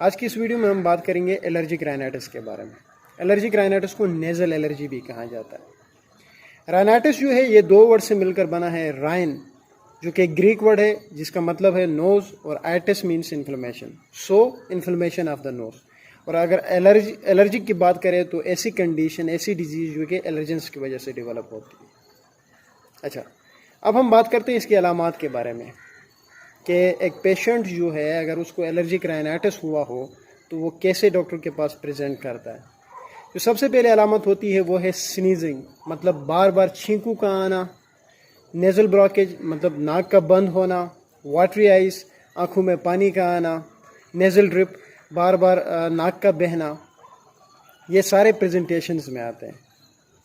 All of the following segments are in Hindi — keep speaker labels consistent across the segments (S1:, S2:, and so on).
S1: आज की इस वीडियो में हम बात करेंगे एलर्जिक राइनाइटिस के बारे में। एलर्जिक राइनाइटिस को नेज़ल एलर्जी भी कहा जाता है। राइनाइटिस जो है ये दो वर्ड से मिलकर बना है। राइन जो कि ग्रीक वर्ड है जिसका मतलब है नोज़, और itis means inflammation, so inflammation of the nose. और अगर एलर्जिक की बात करें तो ऐसी कंडीशन, ऐसी डिजीज़ जो कि एलर्जेंस की वजह से डेवलप होती है। अच्छा, अब हम बात करते हैं इसकी अलामात के बारे में कि एक पेशेंट जो है अगर उसको एलर्जिक राइनाइटिस हुआ हो तो वो कैसे डॉक्टर के पास प्रेजेंट करता है। जो सबसे पहले अलामत होती है वो है स्नीजिंग, मतलब बार बार छींकू का आना। नेज़ल ब्लॉकेज मतलब नाक का बंद होना। वाटरी आइज, आँखों में पानी का आना। नेज़ल ड्रिप, बार बार नाक का बहना। ये सारे प्रेजेंटेशंस में आते हैं।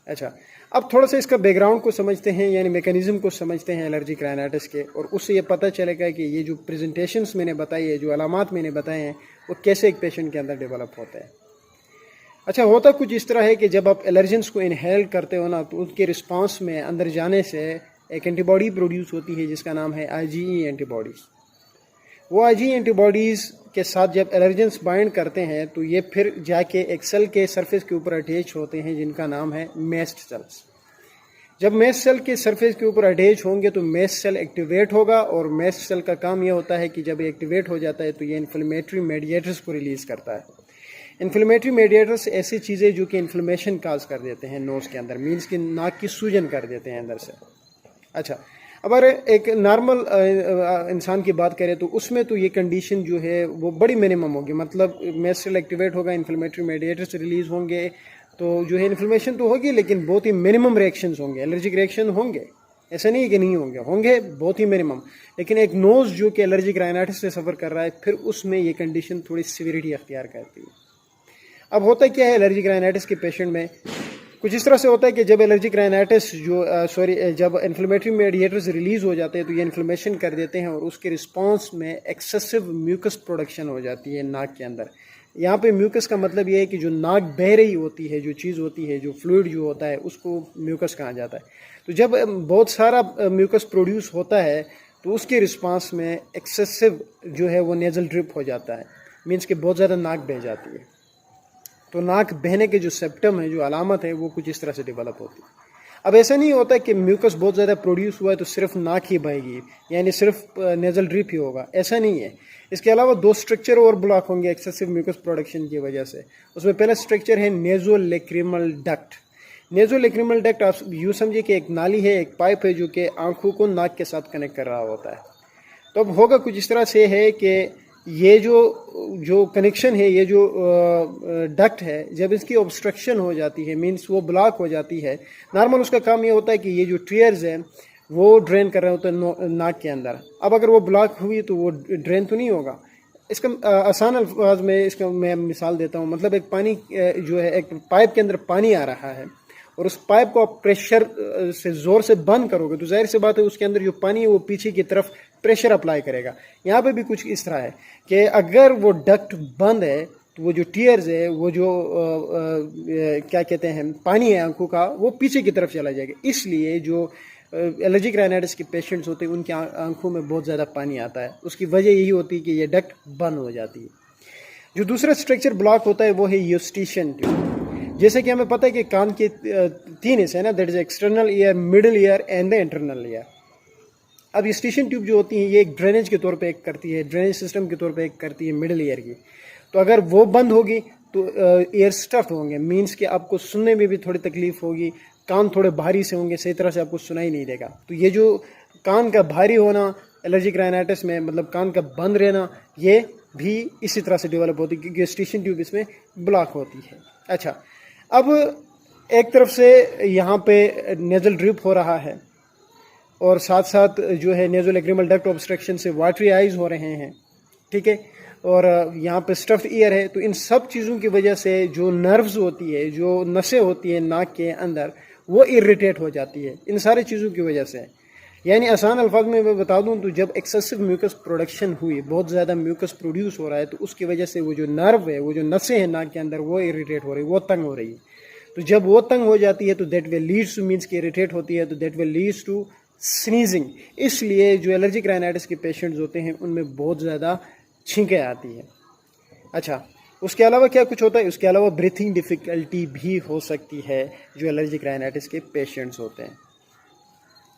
S1: अच्छा, अब थोड़ा सा इसका बैकग्राउंड को समझते हैं, यानी मैकेनिज्म को समझते हैं एलर्जिक राइनाइटिस के, और उससे ये पता चलेगा कि ये जो प्रेजेंटेशंस मैंने बताई है, जो अलामात मैंने बताए हैं, वो कैसे एक पेशेंट के अंदर डेवलप होता है। अच्छा, होता कुछ इस तरह है कि जब आप एलर्जेंस को इनहेल करते हो ना, तो उनके रिस्पांस में अंदर जाने से एक एंटीबॉडी प्रोड्यूस होती है जिसका नाम है IgE एंटीबॉडीज़। वो IgE एंटीबॉडीज़ के साथ जब एलर्जेंस बाइंड करते हैं तो ये फिर जाके एक सेल के सरफेस के ऊपर अटैच होते हैं जिनका नाम है मेस्ट सेल्स। जब मेस्ट सेल के सरफेस के ऊपर अटैच होंगे तो मेस्ट सेल एक्टिवेट होगा, और मेस्ट सेल का काम यह होता है कि जब ये एक्टिवेट हो जाता है तो ये इन्फ्लेमेटरी मेडिएटर्स को रिलीज़ करता है। इन्फ्लेमेटरी मेडिएटर्स ऐसी चीज़ें जो कि इन्फ्लेमेशन काज कर देते हैं नोज़ के अंदर, मीन्स कि नाक की सूजन कर देते हैं अंदर से। अच्छा, अब अगर एक नॉर्मल इंसान की बात करें तो उसमें तो ये कंडीशन जो है वो बड़ी मिनिमम होगी, मतलब मेस्ट सेल एक्टिवेट होगा, इन्फ्लेमेटरी मेडिएटर्स रिलीज़ होंगे, तो जो है इन्फ्लेमेशन तो होगी लेकिन बहुत ही मिनिमम रिएक्शंस होंगे। एलर्जिक रिएक्शन होंगे, ऐसा नहीं है कि नहीं होंगे, होंगे बहुत ही मिनिमम। लेकिन एक नोज़ जो कि एलर्जिक राइनाइटिस से सफ़र कर रहा है, फिर उसमें ये कंडीशन थोड़ी सीवियरिटी अख्तियार करती है। अब होता क्या है एलर्जिक राइनाइटिस के पेशेंट में, कुछ इस तरह से होता है कि जब एलर्जिक राइनाइटिस जब इन्फ्लेमेटरी मेडिएटर्स रिलीज़ हो जाते हैं तो ये इन्फ्लेमेशन कर देते हैं, और उसके रिस्पांस में एक्सेसिव म्यूकस प्रोडक्शन हो जाती है नाक के अंदर। यहाँ पे म्यूकस का मतलब ये है कि जो नाक बह रही होती है, जो चीज़ होती है, जो फ्लूइड जो होता है, उसको म्यूकस कहा जाता है। तो जब बहुत सारा म्यूकस प्रोड्यूस होता है तो उसके रिस्पांस में एक्सेसिव जो है वो नेज़ल ड्रिप हो जाता है, मीन्स कि बहुत ज़्यादा नाक बह जाती है। तो नाक बहने के जो सिम्पटम है, जो अलामत है, वो कुछ इस तरह से डेवलप होती है। अब ऐसा नहीं होता कि म्यूकस बहुत ज़्यादा प्रोड्यूस हुआ है तो सिर्फ नाक ही बहेगी, यानी सिर्फ नेज़ल ड्रिप ही होगा, ऐसा नहीं है। इसके अलावा दो स्ट्रक्चर और ब्लॉक होंगे एक्सेसिव म्यूकस प्रोडक्शन की वजह से। उसमें पहला स्ट्रक्चर है नेज़ोलैक्रिमल डक्ट। नेज़ोलैक्रिमल डक्ट आप यूँ समझिए कि एक नाली है, एक पाइप है जो कि आँखों को नाक के साथ कनेक्ट कर रहा होता है। तो अब होगा कुछ इस तरह से है कि ये जो कनेक्शन है, ये जो डक्ट है, जब इसकी ऑब्स्ट्रक्शन हो जाती है, मीन्स वो ब्लॉक हो जाती है, नॉर्मल उसका काम ये होता है कि ये जो टीयर्स हैं वो ड्रेन कर रहे होते हैं नाक के अंदर। अब अगर वो ब्लॉक हुई तो वो ड्रेन तो नहीं होगा। इसका आसान अल्फाज में इसका मैं मिसाल देता हूँ, मतलब एक पानी जो है, एक पाइप के अंदर पानी आ रहा है और उस पाइप को आप प्रेशर से ज़ोर से बंद करोगे तो जाहिर सी बात है उसके अंदर जो पानी है वो पीछे की तरफ प्रेशर अप्लाई करेगा। यहाँ पे भी कुछ इस तरह है कि अगर वो डक्ट बंद है तो वो जो टीयर्स है, वो जो क्या कहते हैं, पानी है आंखों का, वो पीछे की तरफ चला जाएगा। इसलिए जो एलर्जिक राइनाइटिस के पेशेंट्स होते हैं उनकी आंखों में बहुत ज़्यादा पानी आता है। उसकी वजह यही होती है कि ये डक्ट बंद हो जाती है। जो दूसरा स्ट्रक्चर ब्लॉक होता है वो है यूस्टिशियन ट्यूब। जैसे कि हमें पता है कि कान के तीन हिस्से हैं ना, that is external ear, middle ear and the internal ear. अब यूस्टिशियन ट्यूब जो होती है ये एक ड्रेनेज के तौर पे एक करती है, ड्रेनेज सिस्टम के तौर पे एक करती है मिडिल ईयर की। तो अगर वो बंद होगी तो ईयर स्टफ्ड होंगे, मीन्स कि आपको सुनने में भी थोड़ी तकलीफ होगी, कान थोड़े भारी से होंगे, सही तरह से आपको सुनाई नहीं देगा। तो ये जो कान का भारी होना एलर्जिक राइनाइटिस में, मतलब कान का बंद रहना, ये भी इसी तरह से डेवलप होती है क्योंकि यूस्टिशियन ट्यूब इसमें ब्लॉक होती है। अच्छा, अब एक तरफ से यहाँ पे नेज़ल ड्रिप हो रहा है और साथ साथ जो है नेज़ोलैक्रिमल डक्ट ऑब्स्ट्रक्शन से वाटरी आइज हो रहे हैं, ठीक है, और यहाँ पे स्टफ्ड ईयर है। तो इन सब चीज़ों की वजह से जो नर्व्स होती है, जो नसें होती है नाक के अंदर, वो इरिटेट हो जाती है इन सारी चीज़ों की वजह से। यानी आसान अल्फाज में मैं बता दूं तो जब एक्सेसिव म्यूकस प्रोडक्शन हुई, बहुत ज़्यादा म्यूकस प्रोड्यूस हो रहा है, तो उसकी वजह से वो जो नर्व है, वो जो नसें हैं नाक के अंदर, वो इरिटेट हो रही है, वो तंग हो रही है। तो जब वो तंग हो जाती है तो that will leads to, means की इरिटेट होती है तो that will leads to sneezing. इसलिए जो एलर्जिक राइनाइटिस के पेशेंट्स होते हैं उनमें बहुत ज़्यादा छींकें आती है। अच्छा, उसके अलावा क्या कुछ होता है? उसके अलावा ब्रीथिंग डिफ़िकल्टी भी हो सकती है जो एलर्जिक राइनाइटिस के पेशेंट्स होते हैं।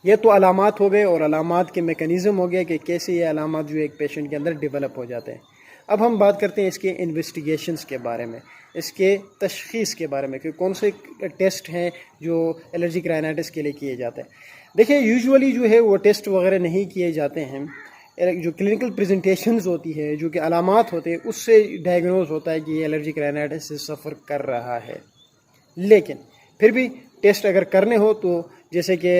S1: ये तो अलामात हो गए और अलामात के मैकेनिज़्म हो गया कि कैसे ये अलामात जो एक पेशेंट के अंदर डेवलप हो जाते हैं। अब हम बात करते हैं इसके इन्वेस्टिगेशंस के बारे में, इसके तशख़ीस के बारे में कि कौन से टेस्ट हैं जो एलर्जिक राइनाइटिस के लिए किए जाते हैं। देखिए, यूजुअली जो है वो टेस्ट वगैरह नहीं किए जाते हैं। जो क्लिनिकल प्रेजेंटेशंस होती है, जो कि अलामात होते हैं, उससे डायग्नोज होता है कि ये एलर्जिक राइनाइटिस से सफ़र कर रहा है। लेकिन फिर भी टेस्ट अगर करने हो तो जैसे कि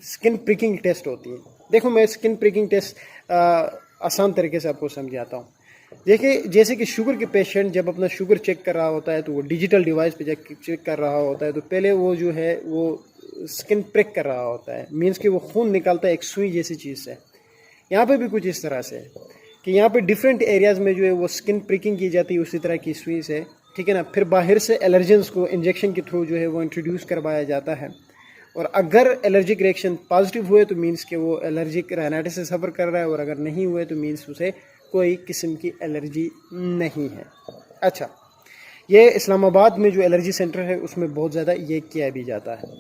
S1: स्किन प्रिकिंग टेस्ट होती है। देखो, मैं स्किन प्रिकिंग टेस्ट आसान तरीके से आपको समझाता हूँ। देखिए, जैसे कि शुगर के पेशेंट जब अपना शुगर चेक कर रहा होता है तो वो डिजिटल डिवाइस पे चेक कर रहा होता है, तो पहले वो जो है वो स्किन प्रिक कर रहा होता है, मीन्स कि वो खून निकालता है एक सुई जैसी चीज़ से। यहाँ पे भी कुछ इस तरह से है कि यहाँ पे डिफरेंट एरियाज़ में जो है वो स्किन प्रिकिंग की जाती है उसी तरह की सुई से, ठीक है ना। फिर बाहर से एलर्जेंस को इंजेक्शन के थ्रू जो है वो इंट्रोड्यूस करवाया जाता है, और अगर एलर्जिक रिएक्शन पॉजिटिव हुए तो मीन्स कि वो एलर्जिक राइनाइटिस से सफ़र कर रहा है, और अगर नहीं हुए तो मीन्स उसे कोई किस्म की एलर्जी नहीं है। अच्छा, ये इस्लामाबाद में जो एलर्जी सेंटर है उसमें बहुत ज़्यादा ये किया भी जाता है।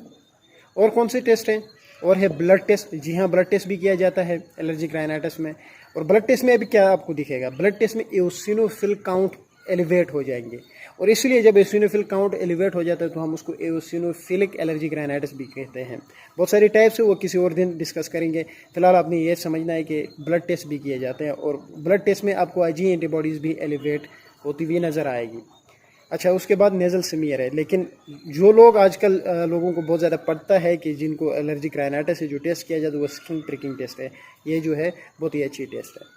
S1: और कौन से टेस्ट हैं? और है ब्लड टेस्ट। जी हाँ, ब्लड टेस्ट भी किया जाता है एलर्जिक राइनाइटिस में। और ब्लड टेस्ट में अभी क्या आपको दिखेगा? ब्लड टेस्ट में एओसिनोफिल काउंट एलिवेट हो जाएंगे, और इसलिए जब एओसिनोफिल काउंट एलिवेट हो जाता है तो हम उसको एओसिनोफिलिक एलर्जिक राइनाइटिस भी कहते हैं। बहुत सारी टाइप्स है, वो किसी और दिन डिस्कस करेंगे। फिलहाल आपने ये समझना है कि ब्लड टेस्ट भी किए जाते हैं, और ब्लड टेस्ट में आपको आईजी एंटीबॉडीज़ भी एलिवेट होती हुई नज़र आएगी। अच्छा, उसके बाद नेज़ल स्मीयर है। लेकिन जो लोग आजकल लोगों को बहुत ज़्यादा पड़ता है कि जिनको एलर्जिक राइनाइटिस है, जो टेस्ट किया जाता है वो स्किन प्रिकिंग टेस्ट है। ये जो है बहुत ही अच्छी टेस्ट है।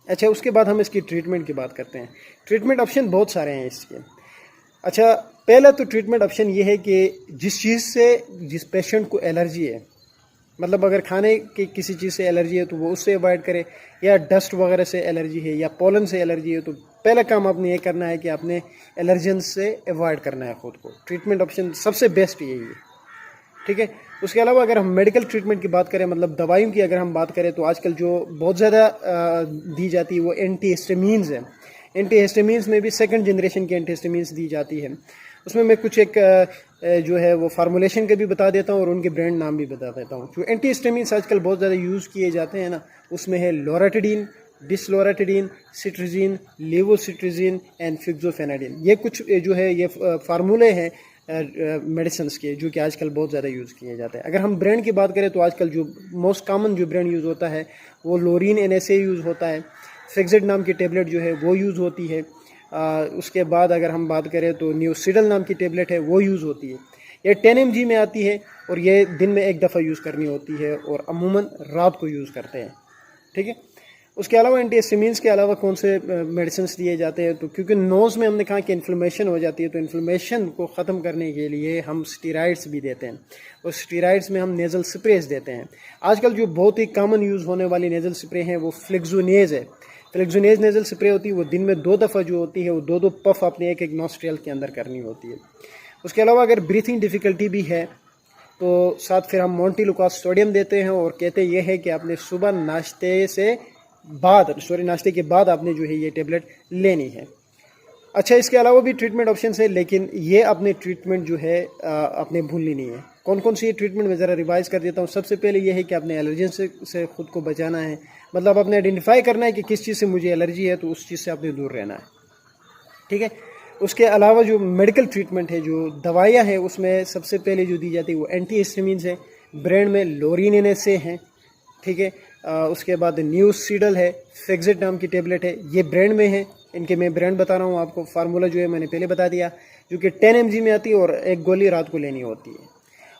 S1: अच्छा, उसके बाद हम इसकी ट्रीटमेंट की बात करते हैं। ट्रीटमेंट ऑप्शन बहुत सारे हैं इसके। अच्छा, पहला तो ट्रीटमेंट ऑप्शन ये है कि जिस चीज़ से जिस पेशेंट को एलर्जी है, मतलब अगर खाने की किसी चीज़ से एलर्जी है तो वो उससे अवॉइड करे, या डस्ट वगैरह से एलर्जी है या पोलन से एलर्जी है, तो पहला काम आपने ये करना है कि आपने एलर्जन से अवॉइड करना है खुद को। ट्रीटमेंट ऑप्शन सबसे बेस्ट यही है, ठीक है। उसके अलावा अगर हम मेडिकल ट्रीटमेंट की बात करें, मतलब दवाइयों की अगर हम बात करें, तो आजकल जो बहुत ज़्यादा दी जाती है वो एंटीहिस्टामीन्स है। एंटीहिस्टामीन्स में भी सेकंड जनरेशन की एंटीहिस्टामीन्स दी जाती है। उसमें मैं कुछ एक जो है वो फार्मूलेशन के भी बता देता हूँ और उनके ब्रांड नाम भी बता देता हूँ। जो एंटीहिस्टामीन्स आजकल बहुत ज़्यादा यूज़ किए जाते हैं ना, उसमें है लोराटिडीन, डिसलोराटिडीन, सिट्रिजिन, लेवोसिट्रिजिन एंड फिक्सोफेनाडिन। ये कुछ जो है ये फार्मूले हैं मेडिसिन के जो कि आजकल बहुत ज़्यादा यूज़ किए जाते हैं। अगर हम ब्रांड की बात करें तो आजकल जो मोस्ट कॉमन जो ब्रांड यूज़ होता है वो लोरिन NSA यूज़ होता है। फिक्सेड नाम की टेबलेट जो है वो यूज़ होती है। उसके बाद अगर हम बात करें तो न्यूसिडल नाम की टेबलेट है वो यूज़ होती है। ये 10 mg में आती है और ये दिन में एक दफ़ा यूज़ करनी होती है और अमूमन रात को यूज़ करते हैं, ठीक है। उसके अलावा एंटीहिस्टामीन्स के अलावा कौन से मेडिसिन दिए जाते हैं, तो क्योंकि नोज़ में हमने कहा कि इन्फ्लेमेशन हो जाती है, तो इन्फ्लेमेशन को ख़त्म करने के लिए हम स्टीराइड्स भी देते हैं, और स्टीराइड्स में हम नेज़ल स्प्रेज देते हैं। आजकल जो बहुत ही कॉमन यूज़ होने वाली नेज़ल स्प्रे हैं वो फ्लेक्सोनेज है। फ्लेक्सोनेज नेज़ल स्प्रे होती है, वो दिन में 2 दफ़ा जो होती है वो 2-2 पफ अपने एक नॉस्ट्रियल के अंदर करनी होती है। उसके अलावा अगर ब्रीथिंग डिफ़िकल्टी भी है तो साथ फिर हम मोंटेलुकास सोडियम देते हैं, और कहते ये है कि आपने सुबह नाश्ते के बाद आपने जो है ये टेबलेट लेनी है। अच्छा, इसके अलावा भी ट्रीटमेंट ऑप्शन है, लेकिन ये अपने ट्रीटमेंट जो है आपने भूलनी नहीं है। कौन कौन सी ये ट्रीटमेंट मैं ज़रा रिवाइज कर देता हूँ। सबसे पहले ये है कि आपने एलर्जन से ख़ुद को बचाना है, मतलब आपने आइडेंटिफाई करना है कि किस चीज़ से मुझे एलर्जी है, तो उस चीज़ से आपने दूर रहना है, ठीक है। उसके अलावा जो मेडिकल ट्रीटमेंट है, जो दवाइयाँ हैं, उसमें सबसे पहले जो दी जाती है वो एंटीहिस्टामीन्स है। ब्रांड में लोरिन NSA हैं, ठीक है। उसके बाद न्यूसिडल है, फिक्सेड नाम की टेबलेट है, ये ब्रांड में है। इनके मैं ब्रांड बता रहा हूँ आपको। फार्मूला जो है मैंने पहले बता दिया, जो कि 10 mg में आती है और एक गोली रात को लेनी होती है।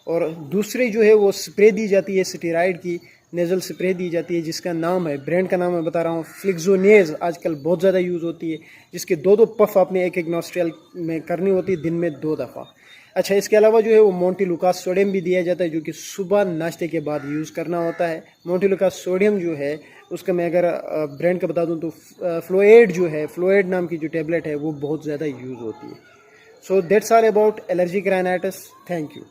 S1: और दूसरी जो है वो स्प्रे दी जाती है, स्टीराइड की नेज़ल स्प्रे दी जाती है, जिसका नाम है, ब्रांड का नाम मैं बता रहा हूँ, फ्लिक्सोनेज। आजकल बहुत ज़्यादा यूज़ होती है, जिसके 2-2 पफ आपने एक नॉस्ट्रियल में करनी होती है दिन में 2 दफ़ा। अच्छा, इसके अलावा जो है वो मोंटेलुकास सोडियम भी दिया जाता है, जो कि सुबह नाश्ते के बाद यूज़ करना होता है। मोंटेलुकास सोडियम जो है उसका मैं अगर ब्रांड का बता दूं तो फ्लोएड जो है, फ्लोएड नाम की जो टेबलेट है वो बहुत ज़्यादा यूज़ होती है। So that's are about allergic rhinitis. Thank you.